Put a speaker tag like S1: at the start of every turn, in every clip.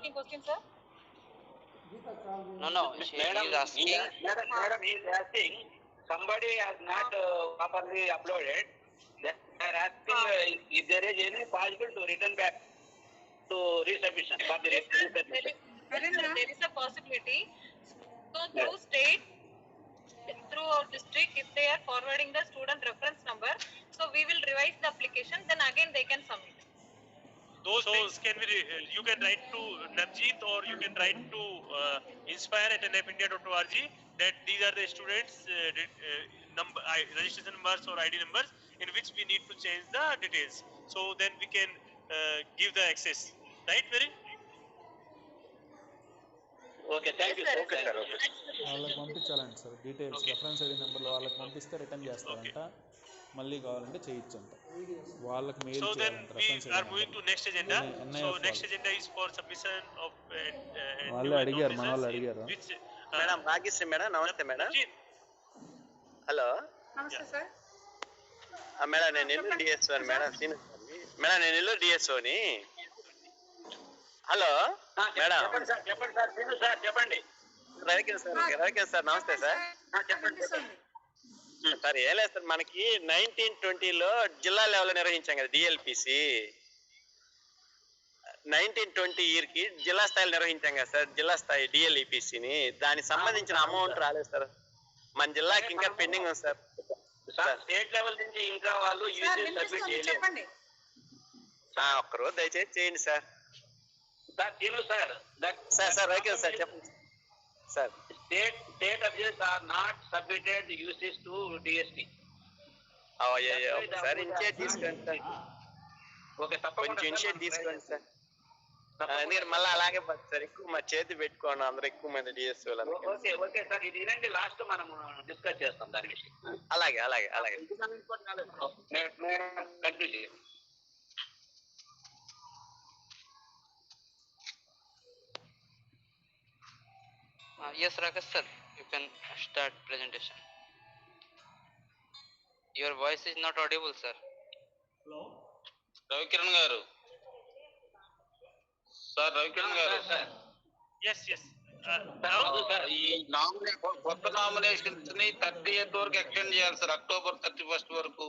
S1: asking question, sir?
S2: No. She is asking.
S3: Madam is asking. Somebody has not properly uploaded. They are asking if there is any possible to return back to resubmission for the resubmission.
S1: There is a possibility. So through state, through our district, if they are forwarding the student reference number, so we will revise the application. Then again they can submit.
S4: Those things can be, you can write to Navjeet or you can write to inspire@nfindia.org that these are the students registration numbers or ID numbers in which we need to change the details. So then we can give the access. Right, very?
S3: Okay, thank you, sir. Okay, sir.
S5: వాళ్ళకి పంపించాలంట sir details reference ID నెంబర్లో వాళ్ళకి పంపిస్తే return చేస్తారంట మళ్ళీ కావాలంటే చేయొచ్చంట వాళ్ళకి mail చేయాలంట reference
S4: ID number so next agenda is for submission of
S5: వాళ్ళు అడిగారు మన వాళ్ళు అడిగారు
S2: మేడం భాగ్యశ్రీ మేడం నమస్తే మేడం హలో
S1: నమస్తే సార్
S2: మేడం నేను నెల్లూరు డిఎస్ఓ మేడం మేడం నేను నెల్లూరు డిఎస్ఓని హలో మేడం
S3: చెప్పండి
S2: రవికిరణ్ సార్ నమస్తే సార్
S3: చెప్పండి
S2: సార్ ఏం లేదు సార్ మనకి 1920లో జిల్లా లెవెల్లో నిర్వహించాం కదా డిఎల్పిసి 1920 ఇయర్ కి జిల్లా స్థాయిలో నిర్వహించాం కదా సార్ జిల్లా స్థాయి డిఎల్ఈపిసిని దానికి సంబంధించిన అమౌంట్ రాలేదు సార్ మన జిల్లాకి ఇంకా పెండింగ్ ఉంది సార్
S3: స్టేట్ లెవెల్ నుంచి ఇంకా వాళ్ళు సబ్మిట్ చేయలేదు
S2: ఒక్కరోజు దయచేసి చేయండి సార్
S3: సార్
S2: ఓకే సార్ చెప్పండి sir
S3: state objects are not submitted uses to DST.
S2: Sir initiate తీసుకోండి సార్
S3: ఓకే
S2: కొంచెం ఇనిషియేట్ తీసుకోండి సార్ ఎందుకంటే మళ్ళీ అలాగే సార్ ఎక్కువ మా చేతి పెట్టుకోండి అందరూ ఎక్కువ మంది డిఎస్ఓ
S3: ఓకే సార్ ఇది ఇదండి లాస్ట్ మనం డిస్కస్ చేస్తాం దాని విషయం
S2: అలాగే
S3: కంటిన్యూ చేయండి
S6: Yes, Rakesh sir, you can start presentation. Your voice is not audible, sir.
S7: Hello.
S3: Ravikiran garu. Sir, Ravikiran garu.
S4: Yes.
S3: ఈ కొత్త నామినేషన్స్ ని 30th వరకు ఎక్స్టెండ్ చేయాలి సార్ అక్టోబర్ 31st వరకు.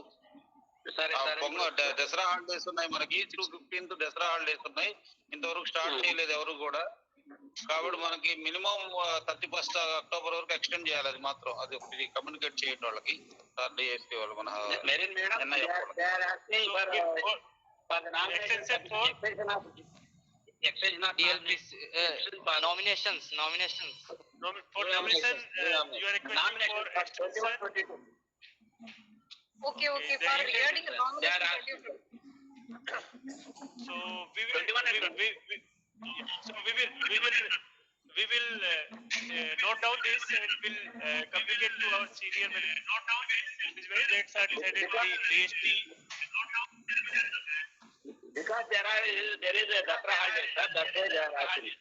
S3: దసరా హాలిడేస్ ఉన్నాయి మనకి 15th దసరా హాలిడేస్ ఉన్నాయి ఇంతవరకు స్టార్ట్ చేయలేదు ఎవరు కూడా కాబట్టి మనకి మినిమం 31st అక్టోబర్ వరకు ఎక్స్టెండ్ చేయాలి అది మాత్రం అది ఒకటి కమ్యూనికేట్ చేయండి వాళ్ళకి సార్ డిఎస్పీ వాళ్ళు మన
S6: Nominations.
S4: For nomination, you are requesting for extension.
S1: Okay. For regarding nomination.
S4: So we will note down this and will communicate to our senior management. Note down this when dates are decided by DST.
S3: Because there is a Dasra holiday, sir. That's why they are asking.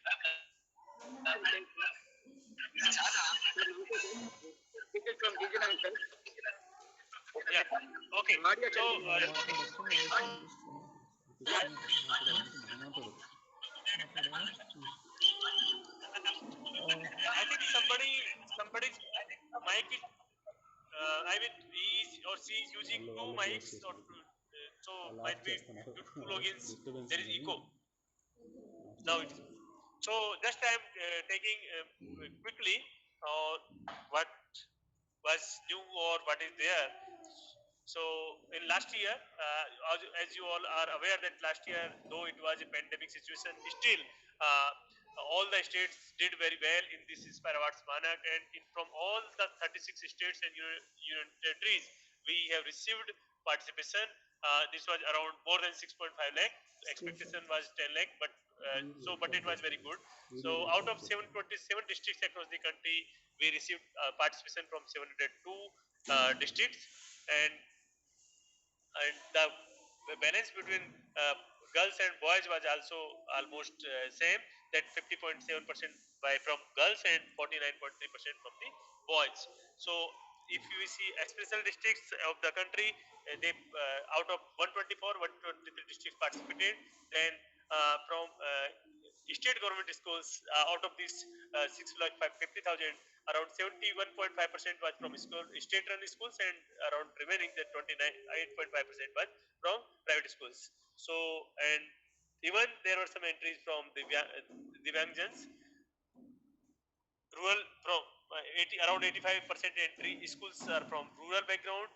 S4: Yeah. Okay. So. I think somebody mic is I mean he or she is using two mics or so might be two logins there is echo now so just I am taking quickly what was new or what is there. So in last year as you all are aware that last year though it was a pandemic situation still all the states did very well in this Inspire Awards Manak and from all the 36 states and union territories we have received participation. This was around more than 6.5 lakh. Expectation was 10 lakh but it was very good. So out of 727 districts across the country we received participation from 702 districts and the balance between girls and boys was also almost same that 50.7% from girls and 49.3% from the boys. So if you see special districts of the country they out of 123 districts participated then from state government schools, out of these 6,50,000, around 71.5% was from state-run schools, and around remaining the 29.5% was from private schools. So, and even there were some entries from Divyangjans, rural from 80, around 85% entry schools are from rural background,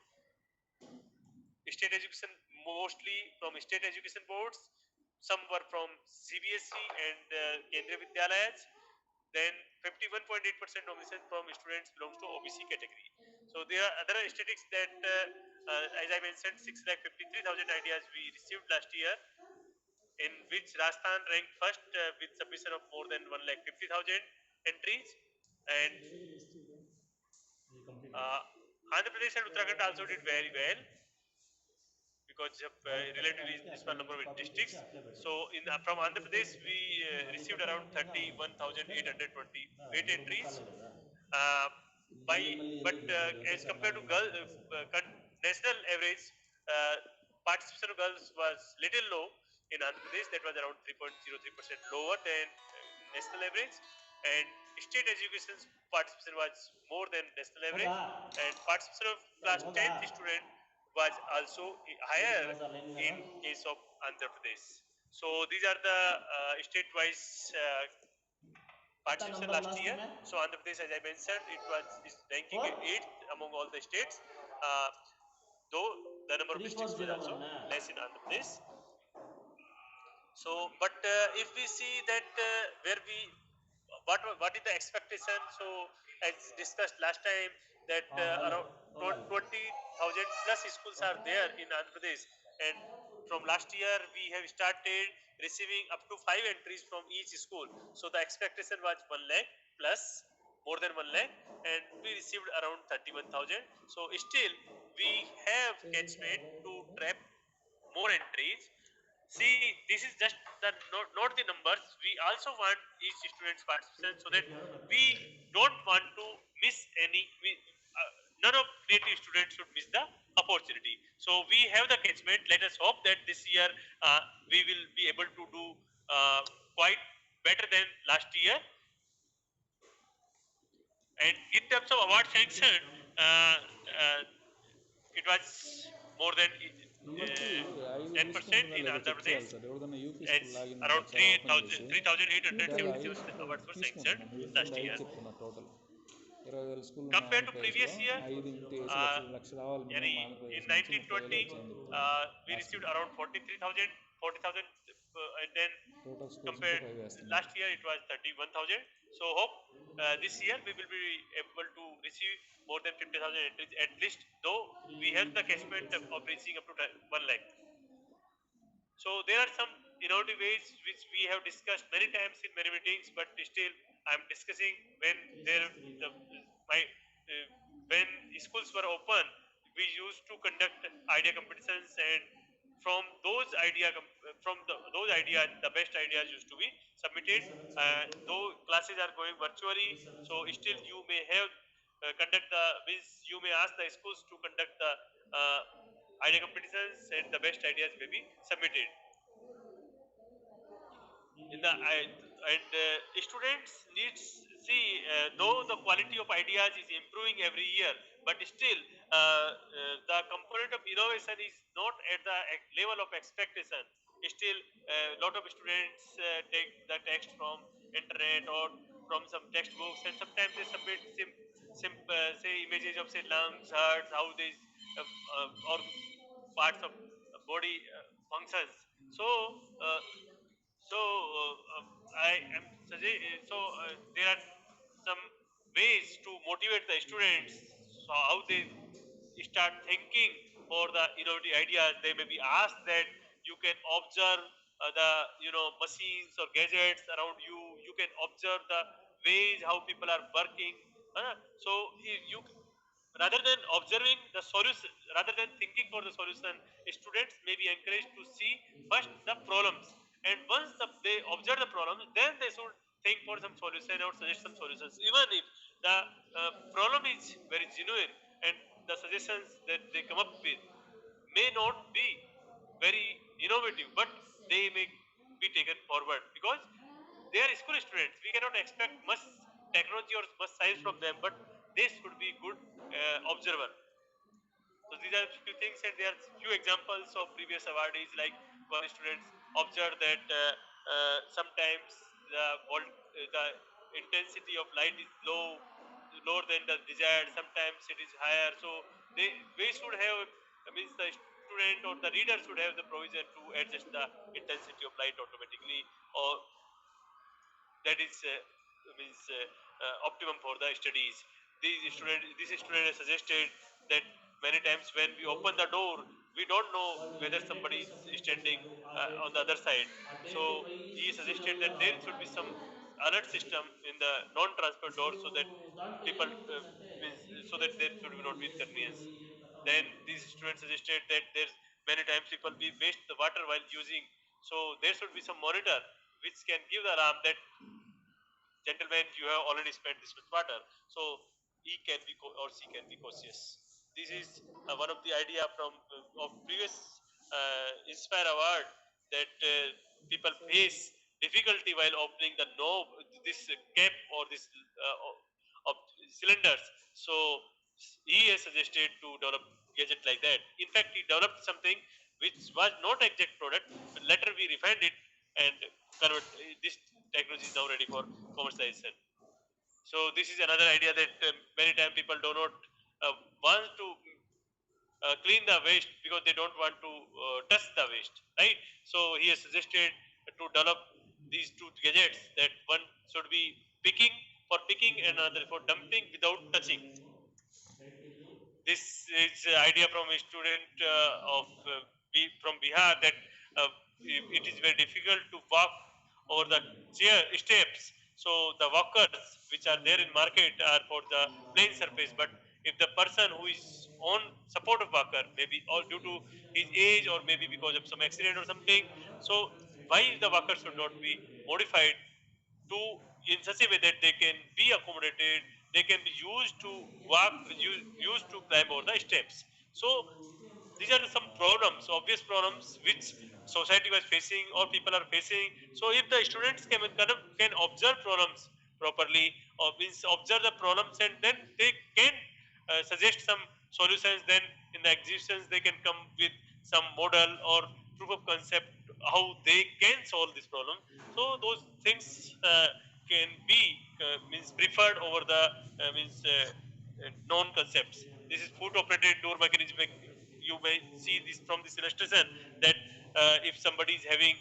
S4: state education mostly from state education boards, some were from CBSE and Kendriya Vidyalayas, then 51.8% nomination from students belongs to OBC category. So there are other statistics that, as I mentioned, 6,53,000 ideas we received last year, in which Rajasthan ranked first with submission of more than 1,50,000 entries, and Andhra Pradesh and Uttarakhand also did very well because of relatively small number of districts. So in from Andhra Pradesh we received around 31,828 entries. Uh, by as compared to national average, uh, participation of girls was little low in Andhra Pradesh. That was around 3.03% lower than national average, and state education participation was more than national average, and participation of class 10th student was also higher in case of Andhra Pradesh. So these are the state-wise participation last year. So Andhra Pradesh, as I mentioned, it was is ranking 8th among all the states, uh, though the number of districts was also less in Andhra Pradesh. So, but if we see that where we what is the expectation? So, as discussed last time, that around 20,000 plus schools are there in Andhra Pradesh, and from last year we have started receiving up to 5 entries from each school. So the expectation was 1 lakh plus, more than 1 lakh, and we received around 31,000. So still we have catchment to trap more entries. See, this is just the not the numbers. We also want each student's participation, so that we don't want to miss any. None of creative students should miss the opportunity. So we have the catchment. Let us hope that this year we will be able to do quite better than last year. And in terms of award sanction, it was more than 10% in Andhra Pradesh, as around 3,877 awards were sanctioned last year.
S5: Total 20,000 school
S4: Compared to previous year,
S5: 5 into వేసి
S4: uh,
S5: లక్ష రావాలి
S4: yani
S5: minimum
S4: in
S5: Andhra Pradesh నుంచి 30,000
S4: 1920,
S5: వచ్చింది
S4: we received around 43,000, 40,000, and then
S5: total schools
S4: compared
S5: 5 వేస్తున్నాం
S4: last year it was 31,000. So hope this year we will be able to receive more than 50,000 entries at least, though we have the catchment of reaching up to 1 lakh. So there are some innovative ways which we have discussed many times in many meetings, but still I am discussing when there my when schools were open, we used to conduct idea competitions, and from those those ideas, the best ideas used to be submitted. Though classes are going virtually, so still you may have conduct the means you may ask the schools to conduct the idea competitions, and the best ideas may be submitted. In the and students needs see, though the quality of ideas is improving every year, but still the component of innovation is not at the level of expectation. Still a lot of students take the text from internet or from some textbooks, and sometimes they submit say images of say lungs, hearts, how these or parts of body functions. So I am there are some ways to motivate the students. So how they start thinking for the innovative ideas, they may be asked that you can observe the machines or gadgets around you. You can observe the ways how people are working. So you rather than observing the solution, rather than thinking for the solution, students may be encouraged to see first the problems, and once they observe the problems, then they should think for some solution or suggest some solutions, even if the problem is very genuine, and the suggestions that they come up with may not be very innovative, but they may be taken forward, because they are school students. We cannot expect much technology or much science from them, but they should be good observer. So these are few things, and there are few examples of previous awardees. Like one student observed that sometimes the intensity of light is lower than the desired. Sometimes it is higher. So we should have, means the student or the reader should have the provision to adjust the intensity of light automatically, or that is means optimum for the studies. This student has suggested that many times when we open the door, we don't know whether somebody is standing on the other side. So he suggested that there should be some alert system in the non-transfer door, so that people means so that there should be not be inconvenience. Then these students suggested that there's many times people we waste the water while using, so there should be some monitor which can give the alarm that, gentlemen, you have already spent this much water, so he can be or she can be cautious. This is one of the idea from of previous Inspire Award, that people face difficulty while opening the knob, this cap or this of cylinders. So he has suggested to develop gadget like that. In fact, he developed something which was not exact product, but later we refined it and convert this technology is now ready for commercialization. So this is another idea that many times people do not want to clean the waste because they don't want to touch the waste, right? So he has suggested to develop these two gadgets, that one should be picking for picking and another for dumping without touching. This is an idea from a student of from Bihar, that it is very difficult to walk over the steps. So the walkers which are there in market are for the plain surface, but if the person who is on support of walker, maybe or due to his age or maybe because of some accident or something, so why the walker should not be modified to in such a way that they can be accommodated, they can be used to walk, used to climb over the steps. So these are some problems, obvious problems which society was facing or people are facing. So if the students can observe problems properly, or means observe the problems, and then they can suggest some solutions, then in the exhibitions they can come with some model or proof of concept how they can solve this problem. So those things can be means preferred over the means known concepts. This is foot operated door mechanism. You may see this from this illustration, that if somebody is having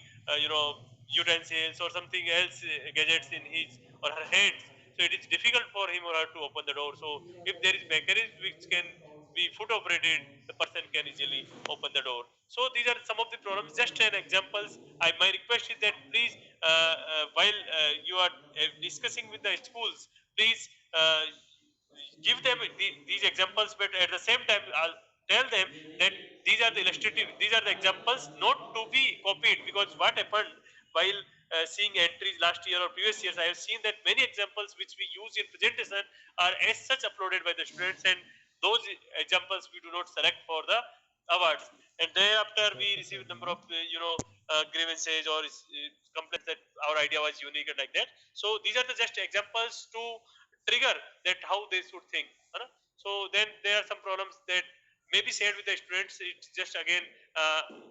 S4: utensils or something else gadgets in his or her hands, so it is difficult for him or her to open the door. So if there is mechanism which can be foot operated, the person can easily open the door. So these are some of the problems, just an examples. My request is that please while you are discussing with the schools, please give them these examples, but at the same time I'll tell them that these are the illustrative, these are the examples not to be copied, because what happened while seeing entries last year or previous years, I have seen that many examples which we use in presentation are as such uploaded by the students, and those examples we do not select for the awards, and thereafter we receive a number of grievances or complaints that our idea was unique and like that. So these are the just examples to trigger that how they should think, so then there are some problems that may be shared with the students. It's just again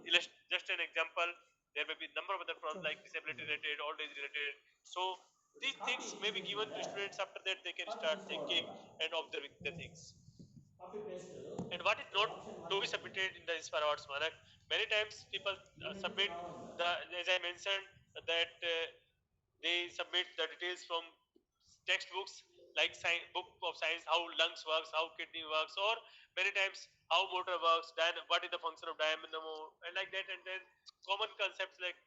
S4: just an example. There may be a number of other problems like disability related, old age related. So these things may be given to students. After that they can start thinking and observing the things. And what is not to be submitted in the Inspire Awards, Manak? Many times people submit the, as I mentioned, that they submit the details from textbooks like science, book of science, how lungs works, how kidney works, or many times how motor works, what is the function of dynamo, and like that. And then common concepts like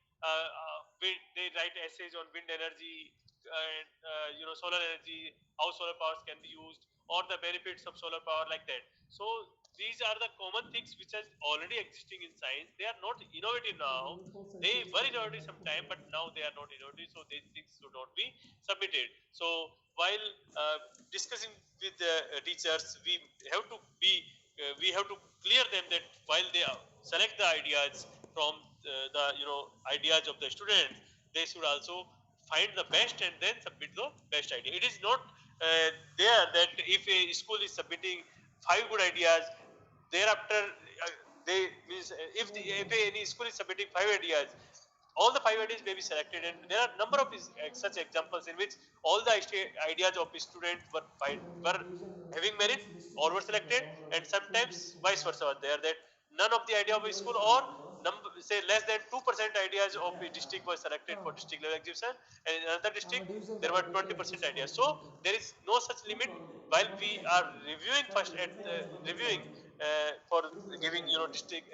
S4: wind, they write essays on wind energy and solar energy, how solar powers can be used, or the benefits of solar power, like that. So these are the common things which are already existing in science. They are not innovative now. They were innovative sometime, but now they are not innovative. So these things should not be submitted. So while discussing with the teachers, we have to clear them that while they select the ideas from the ideas of the students, they should also find the best and then submit the best idea. It is not there that if a school is submitting 5 good ideas, thereafter they means if any school is submitting 5 ideas, all the 5 ideas may be selected, and there are number of such examples in which all the ideas of students were having merit or were selected, and sometimes vice versa was there, that none of the idea of a school or say less than 2% ideas of a district were selected for district level exhibition, and in another district there were 20% ideas. So there is no such limit. While we are reviewing first at reviewing for giving district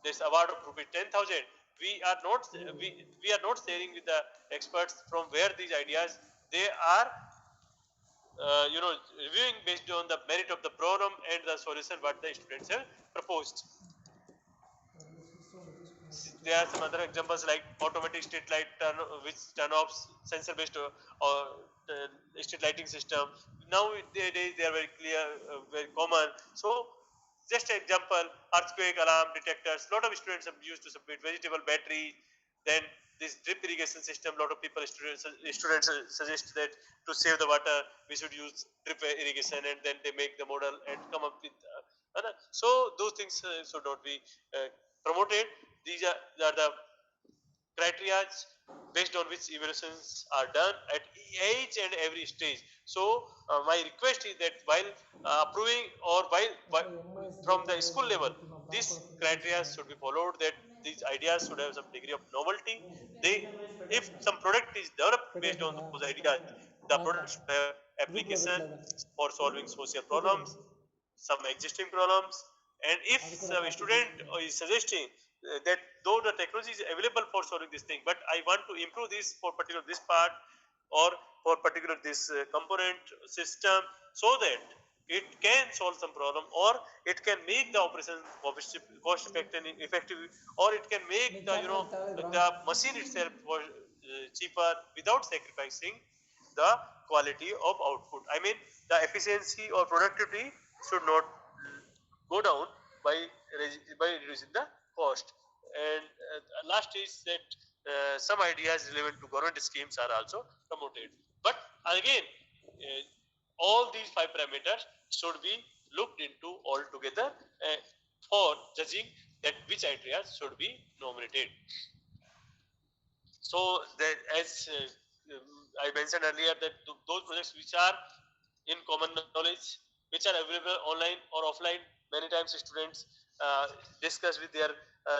S4: this award of rupees 10,000, we are not we are not sharing with the experts from where these ideas they are reviewing based on the merit of the problem and the solution what the students have proposed. There are some other examples like automatic street light which turn offs, sensor based street lighting system. Nowadays they are very clear, very common. So just an example, earthquake alarm detectors. Lot of students have used to submit vegetable battery. Then this drip irrigation system. Lot of people students suggest that to save the water we should use drip irrigation, and then they make the model and come up with. So those things should not be promoted. These are the criteria based on which evaluations are done at each and every stage. So my request is that while approving or while from the school level, these criteria should be followed, that these ideas should have some degree of novelty. They, if some product is developed based on those ideas, the product should have application for solving social problems, some existing problems, and if some student is suggesting that though the technology is available for solving this thing, but I want to improve this for particular this part or for particular this component system, so that it can solve some problem, or it can make the operation cost effective, or it can make the the machine itself cheaper without sacrificing the quality of output. I mean, the efficiency or productivity should not go down by by reducing the cost. And last is that some ideas relevant to government schemes are also promoted. But again, all these 5 parameters should be looked into all together for judging that which ideas should be nominated. So that as I mentioned earlier, that those projects which are in common knowledge, which are available online or offline, many times students discuss with their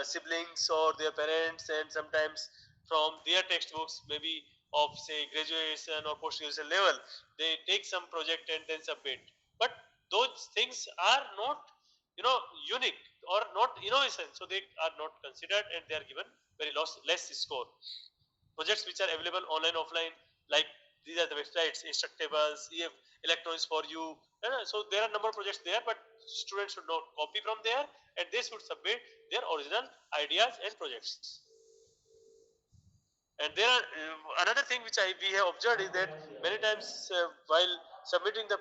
S4: siblings or their parents, and sometimes from their textbooks, maybe of say graduation or post graduation level, they take some project and then submit. But those things are not unique or not innovation, so they are not considered and they are given very less score. Projects which are available online offline, like these are the websites, instructables, electronics for you, so there are number of projects there, but students should not copy from there, and they should submit their original ideas and projects. And there are another thing which we have observed is that many times while submitting the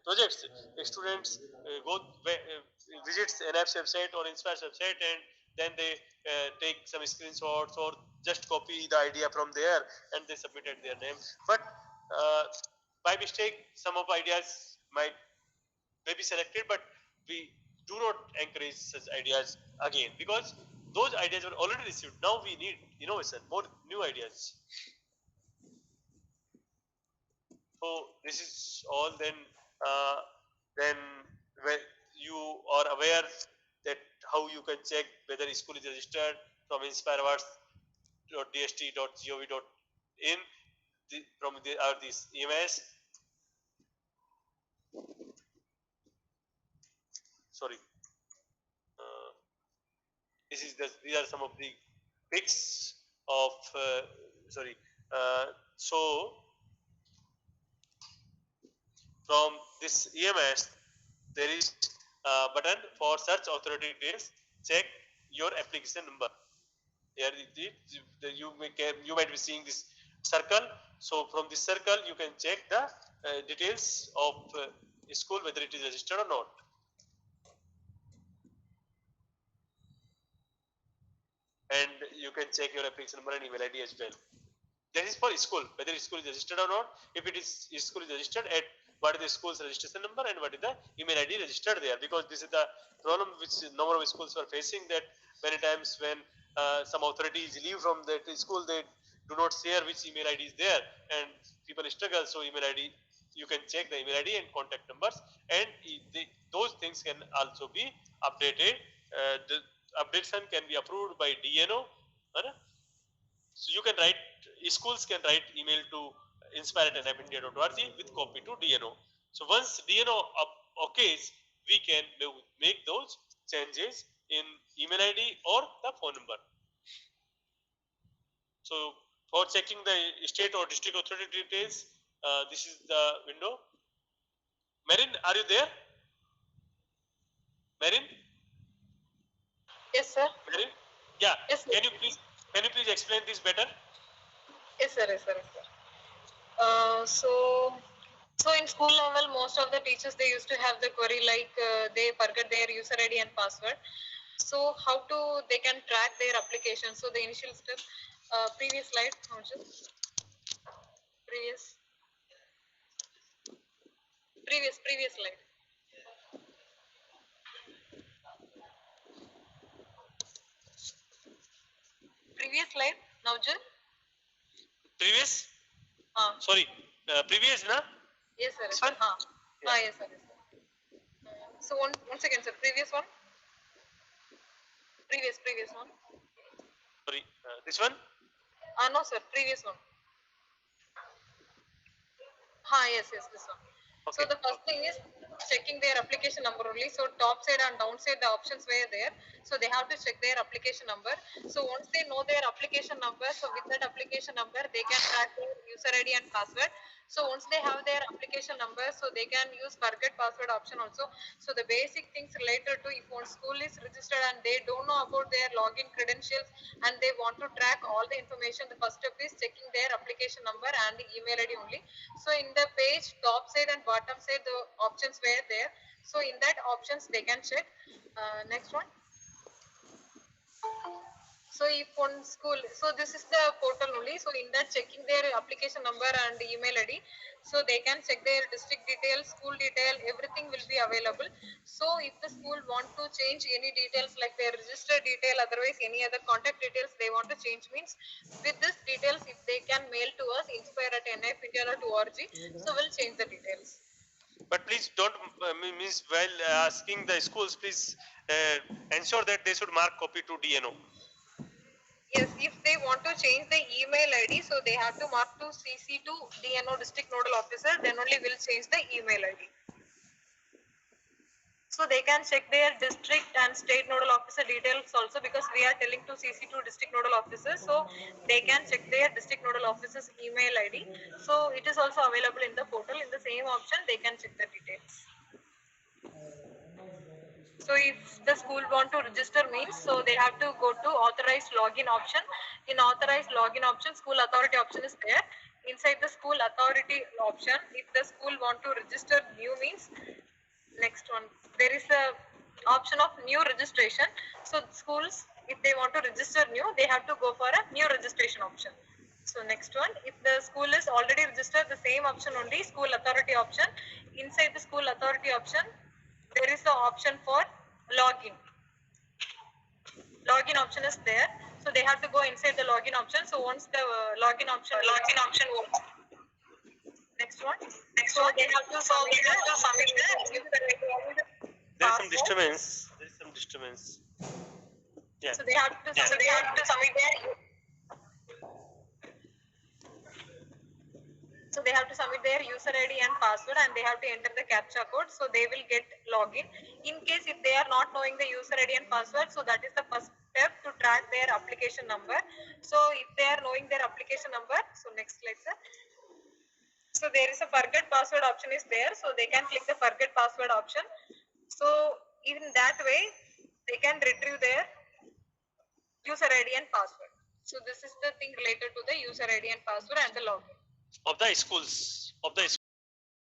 S4: projects, students visits NAP's website or Inspire's website, and then they take some screenshots or just copy the idea from there and they submitted their name. But uh, by mistake, some of ideas may be selected, but we do not encourage such ideas again, because those ideas were already received. Now we need innovation, more new ideas. So this is all. Then when you are aware that how you can check whether school is registered from inspireawards.dst.gov.in, from these EMS. Sorry. These are some of the pics of sorry. So from this EMS, there is a button for search authority details. Check your application number. Here you might be seeing this circle. So from this circle, you can check the details of school, whether it is registered or not. And you can check your application number and email ID as well.
S7: That is for school, whether school is registered or not. If it is school is registered, at what is the school's registration number and what is the email ID registered there, because this is the problem which number of schools are facing, that many times when some authorities leave from that school, they do not share which email ID is there, and people struggle. So email ID, you can check the email ID and contact numbers, and those things can also be updated. The updation can be approved by DNO. So you can write, schools can write email to inspire@nfindia.org with copy to DNO. So once DNO okays, we can make those changes in email ID or the phone number. So for checking the state or district authority details, this is the window. Marin, are you there? Marin?
S1: Yes, sir.
S7: Marin? Yeah.
S1: Yes, sir.
S7: Can you please explain this better?
S1: Yes, sir. Yes, sir. Yes, sir. So in school level, most of the teachers, they used to have the query like they forget their user ID and password. So how they can track their application? So the initial step, previous slide, previous slide. Previous slide, Navjot.
S7: Previous? Sorry, previous, na?
S1: Yes, sir.
S7: This one?
S1: Yes, sir. Yes, sir. So one second, sir. Previous one. Previous one.
S7: Sorry, this one?
S1: No, sir. Previous one. Yes, this one.
S7: Okay.
S1: So the first thing is checking their application number only. So top side and down side, the options were there. So they have to check their application number. So once they know their application number, so with that application number, they can track their user ID and password. So once they have their application number, so they can use forget password option also. So the basic things related to if one school is registered and they don't know about their login credentials and they want to track all the information, the first step is checking their application number and the email ID only. So in the page top side and bottom side, the options were there. So in that options they can check. Next one. So if one school, so this is the portal only. So in that checking their application number and email ID, so they can check their district details, school detail, everything will be available. So if the school want to change any details like their registered detail, otherwise any other contact details they want to change, means with this details, if they can mail to us inspire@nfindia.org, so we'll change the details.
S7: But please don't means while asking the schools, please ensure that they should mark copy to DNO.
S1: Yes, if they want to change the email ID, so they have to mark to CC to DNO district nodal officer, then only will change the email ID. So they can check their district and state nodal officer details also, because we are telling to CC to district nodal officer, so they can check their district nodal officer's email ID. So it is also available in the portal. In the same option, they can check the details. So if the school want to register means, so they have to go to authorized login option. In authorized login option, school authority option is there. Inside the school authority option, if the school want to register new means, next one, there is a option of new registration. So schools, if they want to register new, they have to go for a new registration option. So next one, if the school is already registered, the same option only, school authority option. Inside the school authority option, there is the option for login. Login option is there. So they have to go inside the login option. So once the login option works. Next one. They have to submit
S7: There is some disturbance. Yeah.
S1: So they have to submit their. So they have to submit their user ID and password, and they have to enter the CAPTCHA code. So they will get login. In case if they are not knowing the user ID and password, so that is the first step to track their application number. So if they are knowing their application number, so next slide, sir. So there is a forget password option is there. So they can click the forget password option. So in that way, they can retrieve their user ID and password. So this is the thing related to the user ID and password and the login.
S7: Of the schools.